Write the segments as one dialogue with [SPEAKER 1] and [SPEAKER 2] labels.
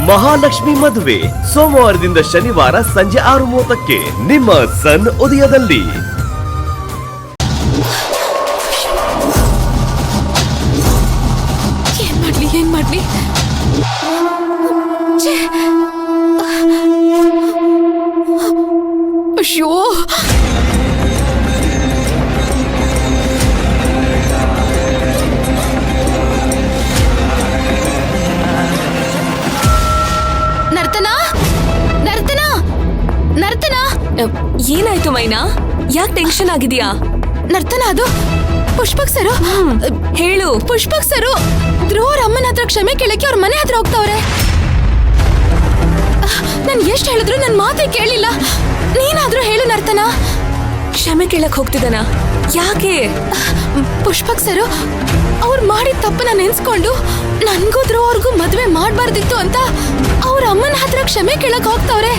[SPEAKER 1] ಮಹಾಲಕ್ಷ್ಮಿ ಮದುವೆ ಸೋಮವಾರದಿಂದ ಶನಿವಾರ ಸಂಜೆ 6:30ಕ್ಕೆ ನಿಮ್ಮ ಸನ್ ಉದಯದಲ್ಲಿ.
[SPEAKER 2] ಏನ್ ಮಾಡ್ಲಿ ಅಯ್ಯೋ,
[SPEAKER 3] ಏನಾಯ್ತು ಮೈನಾ? ಯಾಕೆ ಟೆನ್ಷನ್ ಆಗಿದ್ಯಾ?
[SPEAKER 2] ನರ್ತನ, ಅದು ಪುಷ್ಪಕ್ ಸರು.
[SPEAKER 3] ಹೇಳು.
[SPEAKER 2] ಪುಷ್ಪಕ್ ಸರು ಧ್ರುವರ ಅಮ್ಮನ ಹತ್ರ ಕ್ಷಮೆ ಕೇಳಕ್ಕೆ ಅವ್ರ ಮನೆ ಹತ್ರ ಹೋಗ್ತಾವ್ರೆ. ನನ್ ಎಷ್ಟ್ ಹೇಳಿದ್ರು ನನ್ ಮಾತೇ ಕೇಳಿಲ್ಲ. ನೀನಾದ್ರೂ ಹೇಳು ನರ್ತನ.
[SPEAKER 3] ಕ್ಷಮೆ ಕೇಳಕ್ ಹೋಗ್ತಿದ್ದಾನ? ಯಾಕೆ?
[SPEAKER 2] ಪುಷ್ಪಕ್ ಸರು ಅವ್ರು ಮಾಡಿದ ತಪ್ಪನ್ನ ನೆನ್ಸ್ಕೊಂಡು ನನ್ಗೂ ಧ್ರುವರ್ಗೂ ಮದ್ವೆ ಮಾಡ್ಬಾರ್ದಿತ್ತು ಅಂತ ಅವ್ರ ಅಮ್ಮನ ಹತ್ರ ಕ್ಷಮೆ ಕೇಳಕ್ ಹೋಗ್ತಾವ್ರೆ.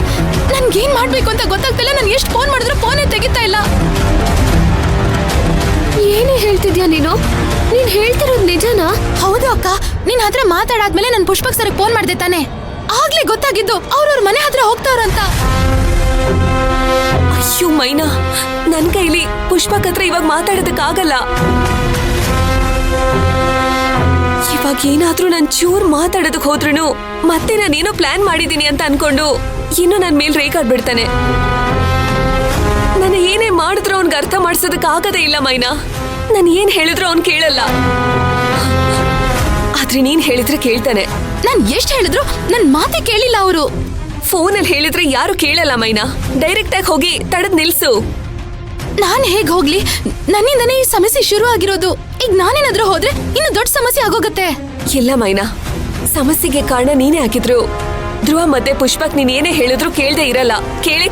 [SPEAKER 2] ನನ್ಗೇನ್ ಮಾಡ್ಬೇಕು ಅಂತ ಗೊತ್ತಾಗ್ತಿಲ್ಲ. ನನ್ ಎಷ್ಟ್ ಫೋನ್ ಮಾಡಿದ್ರು ಫೋನೇ ತೆಗಿತಾ ಇಲ್ಲ.
[SPEAKER 4] ಏನೇ ಹೇಳ್ತಿದ್ಯಾ ನೀನು? ನೀನ್ ಹೇಳ್ತಿರೋದು ನಿಜನಾ?
[SPEAKER 2] ಹೌದು ಅಕ್ಕ, ನಿನ್ ಹತ್ರ ಮಾತಾಡಾದ್ಮೇಲೆ ನನ್ ಪುಷ್ಪಕ್ ಸರ್ ಫೋನ್ ಮಾಡ್ದೆ ತಾನೆ. ಆಗ್ಲೇ ಗೊತ್ತಾಗಿದ್ದು ಅವ್ರವ್ರ ಮನೆ ಹತ್ರ ಹೋಗ್ತಾವ್ರಂತ.
[SPEAKER 3] ಅಯ್ಯೋ ಮೈನಾ, ನನ್ ಕೈಲಿ ಪುಷ್ಪಕ್ ಹತ್ರ ಇವಾಗ ಮಾತಾಡೋದಕ್ಕಾಗಲ್ಲ. ಇವಾಗ ಏನಾದ್ರೂ ನನ್ ಚೂರ್ ಮಾತಾಡೋದಕ್ ಹೋದ್ರುನು ಮತ್ತೆ ನಾನೇನೋ ಪ್ಲಾನ್ ಮಾಡಿದೀನಿ ಅಂತ ಅನ್ಕೊಂಡು ಇನ್ನು ನನ್ ಮೇಲ್ ರೇಗಾಡ್ಬಿಡ್ತಾನೆ. ನಾನು ಏನೇ ಮಾಡಿದ್ರು ಅವ್ನ್ಗೆ ಅರ್ಥ ಮಾಡ್ಸೋದಕ್ ಆಗದೇ ಇಲ್ಲ ಮೈನಾ. ನಾನು ಏನ್ ಹೇಳಿದ್ರು ಅವ್ನ್ ಕೇಳಲ್ಲ, ಆದ್ರೆ ನೀನ್ ಹೇಳಿದ್ರೆ ಕೇಳ್ತಾನೆ.
[SPEAKER 2] ನಾನ್ ಎಷ್ಟ್ ಹೇಳಿದ್ರು ನನ್ ಮಾತೆ ಕೇಳಿಲ್ಲ ಅವರು.
[SPEAKER 3] ಫೋನಲ್ಲಿ ಹೇಳಿದ್ರೆ ಯಾರು ಕೇಳಲ್ಲ ಮೈನಾ. ಡೈರೆಕ್ಟ್ ಆಗಿ ಹೋಗಿ ತಡೆದ್ ನಿಲ್ಸು.
[SPEAKER 2] ನಾನ್ ಹೇಗ್ ಹೋಗ್ಲಿ? ನನ್ನಿಂದನೇ ಈ ಸಮಸ್ಯೆ ಶುರು ಆಗಿರೋದು. ಈಗ ನಾನೇನಾದ್ರೂ ಹೋದ್ರೆ ಇನ್ನು ದೊಡ್ಡ ಸಮಸ್ಯೆ ಆಗೋಗತ್ತೆ.
[SPEAKER 3] ಇಲ್ಲ ಮೈನಾ, ಸಮಸ್ಯೆಗೆ ಕಾರಣ ನೀನೇ ಹಾಕಿದ್ರು. ಧ್ರುವ ಮತ್ತೆ ಪುಷ್ಪಕ್ ನೀನ್ ಏನೇ ಹೇಳಿದ್ರು ಕೇಳ್ದೆ ಇರಲ್ಲ,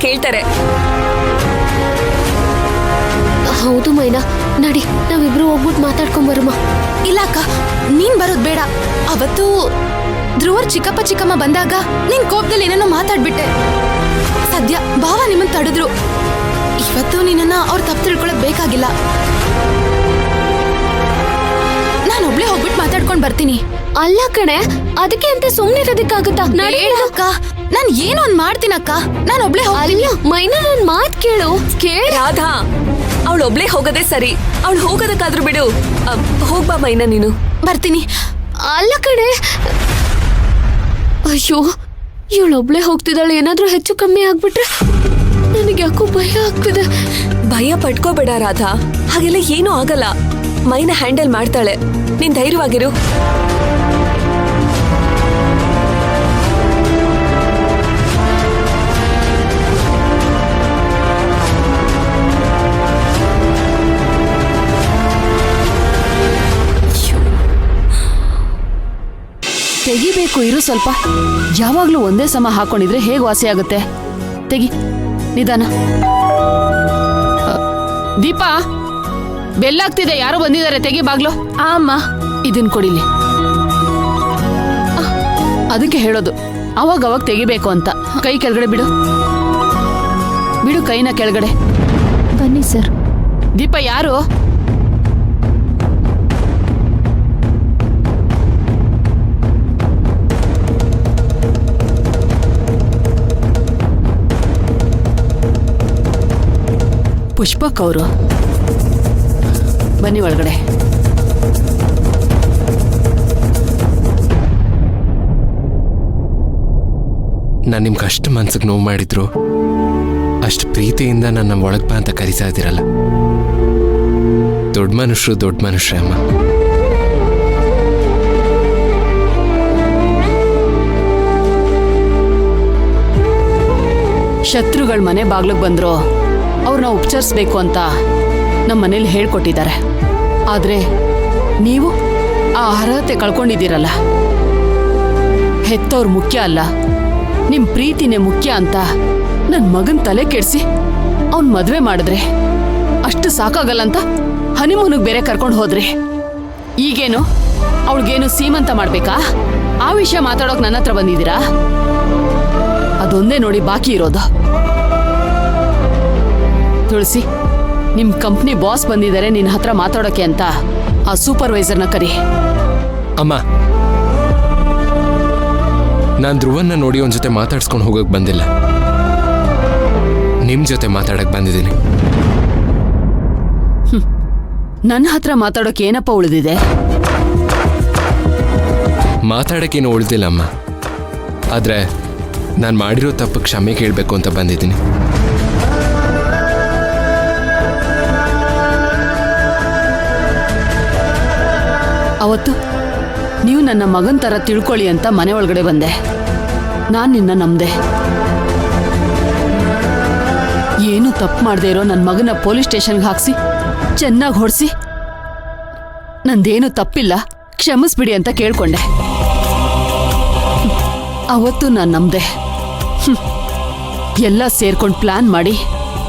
[SPEAKER 3] ಕೇಳ್ತಾರೆ.
[SPEAKER 4] ಹೌದು ಮೈನಾ, ನಡಿ ನಾವಿಬ್ರು ಹೋಗ್ಬಿಟ್ಟು ಮಾತಾಡ್ಕೊಂಡ್ ಬರುಮ.
[SPEAKER 2] ಇಲ್ಲ ಅಕ್ಕ, ನೀನ್ ಬರೋದ್ ಬೇಡ. ಅವತ್ತು ಧ್ರುವರ್ ಚಿಕ್ಕಪ್ಪ ಚಿಕ್ಕಮ್ಮ ಬಂದಾಗ ನಿನ್ ಕೋಪದಲ್ಲಿ ಏನೇನೋ ಮಾತಾಡ್ಬಿಟ್ಟೆ. ಸದ್ಯ ಭಾವ ನಿಮ್ಮನ್ ತಡೆದ್ರು. ಇವತ್ತು ನಿನ್ನ ಅವ್ರ ತಪ್ಪು ತಿಳ್ಕೊಳಕ್ ಬೇಕಾಗಿಲ್ಲ. ನಾನೊಬ್ಳೆ ಹೋಗ್ಬಿಟ್ಟು ಮಾತಾಡ್ಕೊಂಡ್ ಬರ್ತೀನಿ.
[SPEAKER 4] ಅಲ್ಲ ಕಣೆ, ಅದಕ್ಕೆ ಅಂತ ಸುಮ್ನೆ ಇರೋದಕ್ಕಾಗುತ್ತಾ?
[SPEAKER 2] ಅಕ್ಕ, ನಾನ್ ಏನೋ ಒಂದ್ ಮಾಡ್ತೀನಕ್ಕ. ನಾನೊಬ್ಳೆ ಹೋಗ್ತೀನಿ.
[SPEAKER 4] ಮೈನಾ, ನನ್ ಮಾತ್ ಕೇಳು.
[SPEAKER 3] ರಾಧಾ, ಅವಳೊಬ್ಳೆ ಹೋಗೋದೇ ಸರಿ. ಅವಳು ಹೋಗೋದಕ್ಕಾದ್ರೂ ಬಿಡು. ಹೋಗ್ಬಾ ಮೈನಾ ನೀನು.
[SPEAKER 2] ಬರ್ತೀನಿ.
[SPEAKER 4] ಅಲ್ಲ ಕಣೆ, ಅಯ್ಯೋ ಇವಳೊಬ್ಳೆ ಹೋಗ್ತಿದ್ದಾಳೆ. ಏನಾದ್ರೂ ಹೆಚ್ಚು ಕಮ್ಮಿ ಆಗ್ಬಿಟ್ರೆ ನನಗೆ ಯಾಕೋ ಭಯ ಆಗ್ತಿದೆ.
[SPEAKER 3] ಭಯ ಪಟ್ಕೋಬೇಡ ರಾಧಾ, ಹಾಗೆಲ್ಲ ಏನೂ ಆಗಲ್ಲ. ಮೈನಾ ಹ್ಯಾಂಡಲ್ ಮಾಡ್ತಾಳೆ. ನೀನ್ ಧೈರ್ಯವಾಗಿರು.
[SPEAKER 5] ತೆಗಿಬೇಕು, ಇರು ಸ್ವಲ್ಪ. ಯಾವಾಗ್ಲೂ ಒಂದೇ ಸಮ ಹಾಕೊಂಡಿದ್ರೆ ಹೇಗ್ ವಾಸಿ ಆಗುತ್ತೆ? ತೆಗಿ, ನಿಧಾನ. ದೀಪಾ, ಬೆಲ್ಲಾಗ್ತಿದೆ, ಯಾರೋ ಬಂದಿದ್ದಾರೆ, ತೆಗಿ ಬಾಗ್ಲು.
[SPEAKER 4] ಅಮ್ಮ,
[SPEAKER 5] ಇದನ್ ಕೊಡಿಲಿ. ಅದಕ್ಕೆ ಹೇಳೋದು, ಅವಾಗ ತೆಗಿಬೇಕು ಅಂತ. ಕೈ ಕೆಳಗಡೆ ಬಿಡು, ಬಿಡು ಕೈನ ಕೆಳಗಡೆ.
[SPEAKER 4] ಬನ್ನಿ ಸರ್.
[SPEAKER 5] ದೀಪ, ಯಾರು? ಪುಷ್ಪಕ್ ಅವರು. ಬನ್ನಿ ಒಳಗಡೆ.
[SPEAKER 6] ನಾನು ನಿಮ್ಗೆ ಅಷ್ಟು ಮನ್ಸಿಗೆ ನೋವು ಮಾಡಿದ್ರು ಅಷ್ಟು ಪ್ರೀತಿಯಿಂದ ನನ್ನ ಒಳಗ್ ಬಾ ಅಂತ ಕರಿತಾ ಇದ್ದೀರಲ್ಲ. ದೊಡ್ಡ ಮನುಷ್ಯರೇ ಅಮ್ಮ.
[SPEAKER 5] ಶತ್ರುಗಳ ಮನೆ ಬಾಗ್ಲಿಗೆ ಬಂದ್ರು ಅವ್ರನ್ನ ಉಪಚರಿಸ್ಬೇಕು ಅಂತ ನಮ್ಮ ಮನೇಲಿ ಹೇಳ್ಕೊಟ್ಟಿದ್ದಾರೆ. ಆದ್ರೆ ನೀವು ಆ ಅರ್ಹತೆ ಕಳ್ಕೊಂಡಿದ್ದೀರಲ್ಲ. ಹೆತ್ತವ್ರು ಮುಖ್ಯ ಅಲ್ಲ, ನಿಮ್ ಪ್ರೀತಿನೇ ಮುಖ್ಯ ಅಂತ ನನ್ ಮಗನ್ ತಲೆ ಕೆಡ್ಸಿ ಅವ್ನ್ ಮದ್ವೆ ಮಾಡಿದ್ರೆ ಅಷ್ಟು ಸಾಕಾಗಲ್ಲ ಅಂತ ಹನಿಮೂನಿಗೆ ಬೇರೆ ಕರ್ಕೊಂಡು ಹೋದ್ರಿ. ಈಗೇನು ಅವಳಿಗೇನು ಸೀಮಂತ ಮಾಡ್ಬೇಕಾ? ಆ ವಿಷಯ ಮಾತಾಡೋಕ್ ನನ್ನ ಹತ್ರ ಬಂದಿದ್ದೀರಾ? ಅದೊಂದೇ ನೋಡಿ ಬಾಕಿ ಇರೋದು. ತುಳಸಿ, ನಿಮ್ ಕಂಪ್ನಿ ಬಾಸ್ ಬಂದಿದ್ದಾರೆ ನಿನ್ನ ಹತ್ರ ಮಾತಾಡೋಕೆ ಅಂತ. ಆ ಸೂಪರ್ವೈಸರ್ನ ಕರಿ.
[SPEAKER 6] ಅಮ್ಮ, ನಾನು ಧ್ರುವನ್ನ ನೋಡಿ ಅವನ ಜೊತೆ ಮಾತಾಡ್ಸ್ಕೊಂಡು ಹೋಗಕ್ ಬಂದಿಲ್ಲ, ನಿಮ್ ಜೊತೆ ಮಾತಾಡಕ್ ಬಂದಿದ್ದೀನಿ.
[SPEAKER 5] ನನ್ನ ಹತ್ರ ಮಾತಾಡೋಕೆ ಏನಪ್ಪ ಉಳಿದಿದೆ?
[SPEAKER 6] ಮಾತಾಡಕ್ಕೇನು ಉಳಿದಿಲ್ಲ ಅಮ್ಮ, ಆದ್ರೆ ನಾನು ಮಾಡಿರೋ ತಪ್ಪು ಕ್ಷಮೆ ಕೇಳಬೇಕು ಅಂತ ಬಂದಿದ್ದೀನಿ.
[SPEAKER 5] ಅವತ್ತು ನೀವು ನನ್ನ ಮಗನ ಥರ ತಿಳ್ಕೊಳ್ಳಿ ಅಂತ ಮನೆ ಒಳಗಡೆ ಬಂದೆ. ನಾನು ನಿನ್ನ ನಂಬ್ದೆ. ಏನು ತಪ್ಪು ಮಾಡದೇ ಇರೋ ನನ್ನ ಮಗನ ಪೊಲೀಸ್ ಸ್ಟೇಷನ್ಗೆ ಹಾಕ್ಸಿ ಚೆನ್ನಾಗಿ ಹೊಡಿಸಿ ನಂದೇನು ತಪ್ಪಿಲ್ಲ ಕ್ಷಮಿಸ್ಬಿಡಿ ಅಂತ ಕೇಳ್ಕೊಂಡೆ. ಅವತ್ತು ನಾನು ನಂಬ್ದೆ. ಎಲ್ಲ ಸೇರ್ಕೊಂಡು ಪ್ಲಾನ್ ಮಾಡಿ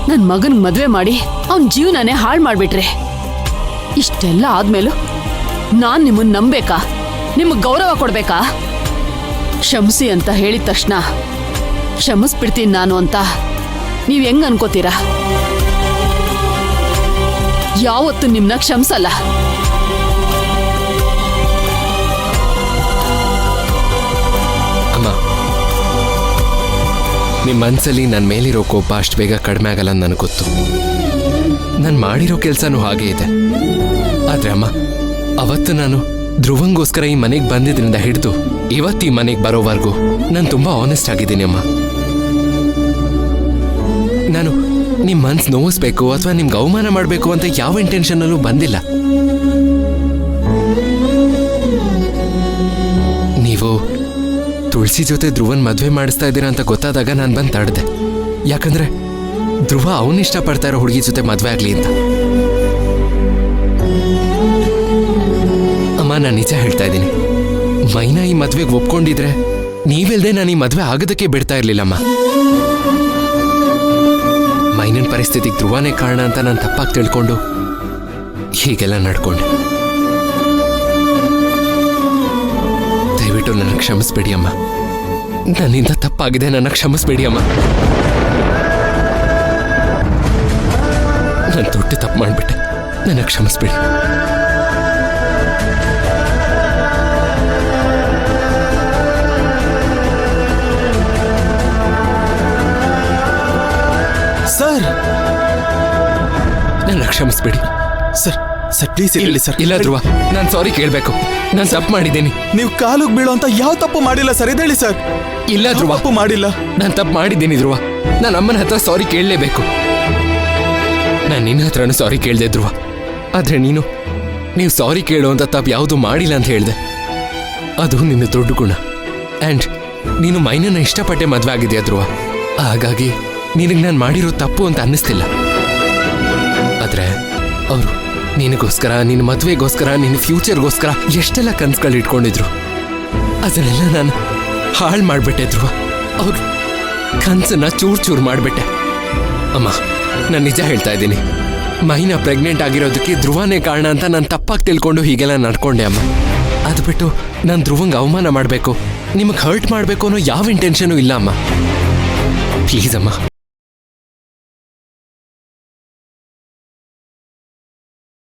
[SPEAKER 5] ನನ್ನ ಮಗನಿಗೆ ಮದುವೆ ಮಾಡಿ ಅವನ ಜೀವನನೇ ಹಾಳು ಮಾಡಿಬಿಟ್ರೆ. ಇಷ್ಟೆಲ್ಲ ಆದ್ಮೇಲೂ ನಾನು ನಿಮ್ಮನ್ನು ನಂಬೇಕಾ? ನಿಮಗೆ ಗೌರವ ಕೊಡ್ಬೇಕಾ? ಕ್ಷಮಿಸಿ ಅಂತ ಹೇಳಿದ ತಕ್ಷಣ ಕ್ಷಮಿಸ್ಬಿಡ್ತೀನಿ ನಾನು ಅಂತ ನೀವು ಹೆಂಗ್ ಅನ್ಕೋತೀರಾ? ಯಾವತ್ತು ನಿಮ್ಮನ್ನ ಕ್ಷಮಿಸಲ್ಲ.
[SPEAKER 6] ಅಮ್ಮ, ನಿಮ್ಮ ಮನಸ್ಸಲ್ಲಿ ನನ್ನ ಮೇಲಿರೋ ಕೋಪ ಅಷ್ಟು ಬೇಗ ಕಡಿಮೆ ಆಗಲ್ಲ ಅಂತ ನನಗೆ ಗೊತ್ತು. ನಾನು ಮಾಡಿರೋ ಕೆಲಸನೂ ಹಾಗೆ ಇದೆ. ಆದ್ರೆ ಅಮ್ಮ, ಅವತ್ತು ನಾನು ಧ್ರುವಂಗೋಸ್ಕರ ಈ ಮನೆಗೆ ಬಂದಿದ್ರಿಂದ ಹಿಡಿದು ಇವತ್ತು ಈ ಮನೆಗೆ ಬರೋವರೆಗೂ ನಾನು ತುಂಬಾ ಆನೆಸ್ಟ್ ಆಗಿದ್ದೀನಿ ಅಮ್ಮ. ನಾನು ನಿಮ್ಮ ಮನ್ಸು ನೋವಿಸ್ಬೇಕು ಅಥವಾ ನಿಮ್ಗೆ ಅವಮಾನ ಮಾಡಬೇಕು ಅಂತ ಯಾವ ಇಂಟೆನ್ಷನ್ನಲ್ಲೂ ಬಂದಿಲ್ಲ. ನೀವು ತುಳಸಿ ಜೊತೆ ಧ್ರುವನ್ ಮದುವೆ ಮಾಡಿಸ್ತಾ ಇದ್ದೀರಾ ಅಂತ ಗೊತ್ತಾದಾಗ ನಾನು ಬಂದು ತಡೆದೆ. ಯಾಕಂದ್ರೆ ಧ್ರುವ ಅವನು ಇಷ್ಟಪಡ್ತಾ ಇರೋ ಹುಡುಗಿ ಜೊತೆ ಮದುವೆ ಆಗಲಿ ಅಂತ. ಅಮ್ಮ, ನಾನು ನಿಜ ಹೇಳ್ತಾ ಇದ್ದೀನಿ. ಮೈನಾ ಈ ಮದುವೆಗೆ ಒಪ್ಕೊಂಡಿದ್ರೆ ನೀವಿಲ್ದೆ ನಾನು ಈ ಮದುವೆ ಆಗೋದಕ್ಕೆ ಬಿಡ್ತಾ ಇರ್ಲಿಲ್ಲಮ್ಮ. ಮೈನನ್ ಪರಿಸ್ಥಿತಿಗೆ ಧ್ರುವನೇ ಕಾರಣ ಅಂತ ನಾನು ತಪ್ಪಾಗಿ ತಿಳ್ಕೊಂಡು ಹೀಗೆಲ್ಲ ನಡ್ಕೊಂಡೆ. ದಯವಿಟ್ಟು ನನ್ನ ಕ್ಷಮಿಸ್ಬೇಡಿ ಅಮ್ಮ. ನನ್ನಿಂದ ತಪ್ಪಾಗಿದೆ, ನನ್ನ ಕ್ಷಮಿಸ್ಬೇಡಿ ಅಮ್ಮ. ನಾನು ದೊಡ್ಡ ತಪ್ಪು ಮಾಡಿಬಿಟ್ಟೆ, ನನ್ನ ಕ್ಷಮಿಸ್ಬೇಡಿ.
[SPEAKER 7] ಸರ್,
[SPEAKER 6] ನನ್ನ ಕ್ಷಮಿಸ್ಬೇಡಿ
[SPEAKER 7] ಸರ್. ಸರ್ ಪ್ಲೀಸ್ ಹೇಳಿ ಸರ್.
[SPEAKER 6] ಇಲ್ಲ ಧ್ರುವ, ನಾನು ಸಾರಿ ಕೇಳಬೇಕು. ನಾನು ತಪ್ಪು ಮಾಡಿದ್ದೀನಿ.
[SPEAKER 7] ನೀವು ಕಾಲಿಗೆ ಬೀಳೋ ಅಂತ ಯಾವ ತಪ್ಪು ಮಾಡಿಲ್ಲ ಸರ್, ಇದೇಳಿ ಸರ್.
[SPEAKER 6] ಇಲ್ಲ ಧ್ರುವ,
[SPEAKER 7] ತಪ್ಪು ಮಾಡಿಲ್ಲ.
[SPEAKER 6] ನಾನು ತಪ್ಪು ಮಾಡಿದ್ದೀನಿ ಧ್ರುವ. ನಾನು ಅಮ್ಮನ ಹತ್ರ ಸಾರಿ ಕೇಳಲೇಬೇಕು. ನಾನು ನಿನ್ನ ಹತ್ರನೂ ಸಾರಿ ಕೇಳಿದೆ ಧ್ರುವ. ಆದ್ರೆ ನೀವು ಸಾರಿ ಕೇಳೋ ಅಂತ ತಪ್ಪು ಯಾವುದು ಮಾಡಿಲ್ಲ ಅಂತ ಹೇಳಿದೆ. ಅದು ನಿನ್ನ ದೊಡ್ಡ ಗುಣ. ಆ್ಯಂಡ್ ನೀನು ಮೈನನ್ನ ಇಷ್ಟಪಟ್ಟೆ ಮದುವೆ ಆಗಿದೆಯಾ ಧ್ರುವ. ಹಾಗಾಗಿ ನಿನಗೆ ನಾನು ಮಾಡಿರೋ ತಪ್ಪು ಅಂತ ಅನ್ನಿಸ್ತಿಲ್ಲ. ಆದ್ರೆ ಅವರು ನಿನಗೋಸ್ಕರ, ನಿನ್ನ ಮದುವೆಗೋಸ್ಕರ, ನಿನ್ನ ಫ್ಯೂಚರ್ಗೋಸ್ಕರ ಎಷ್ಟೆಲ್ಲ ಕನ್ಸುಗಳು ಇಟ್ಕೊಂಡಿದ್ರು. ಅದನ್ನೆಲ್ಲ ನಾನು ಹಾಳು ಮಾಡಿಬಿಟ್ಟೆ ಧ್ರುವ. ಅವ್ರ ಕನಸನ್ನ ಚೂರು ಮಾಡಿಬಿಟ್ಟೆ. ಅಮ್ಮ, ನಾನು ನಿಜ ಹೇಳ್ತಾ ಇದ್ದೀನಿ. ಮೈನಾ ಪ್ರೆಗ್ನೆಂಟ್ ಆಗಿರೋದಕ್ಕೆ ಧ್ರುವನೇ ಕಾರಣ ಅಂತ ನಾನು ತಪ್ಪಾಗಿ ತಿಳ್ಕೊಂಡು ಹೀಗೆಲ್ಲ ನಡ್ಕೊಂಡೆ ಅಮ್ಮ. ಅದು ಬಿಟ್ಟು ನಾನು ಧ್ರುವಂಗೆ ಅವಮಾನ ಮಾಡಬೇಕು, ನಿಮಗೆ ಹರ್ಟ್ ಮಾಡಬೇಕು ಅನ್ನೋ ಯಾವ ಇಂಟೆನ್ಷನೂ ಇಲ್ಲ ಅಮ್ಮ. ಪ್ಲೀಸ್ ಅಮ್ಮ.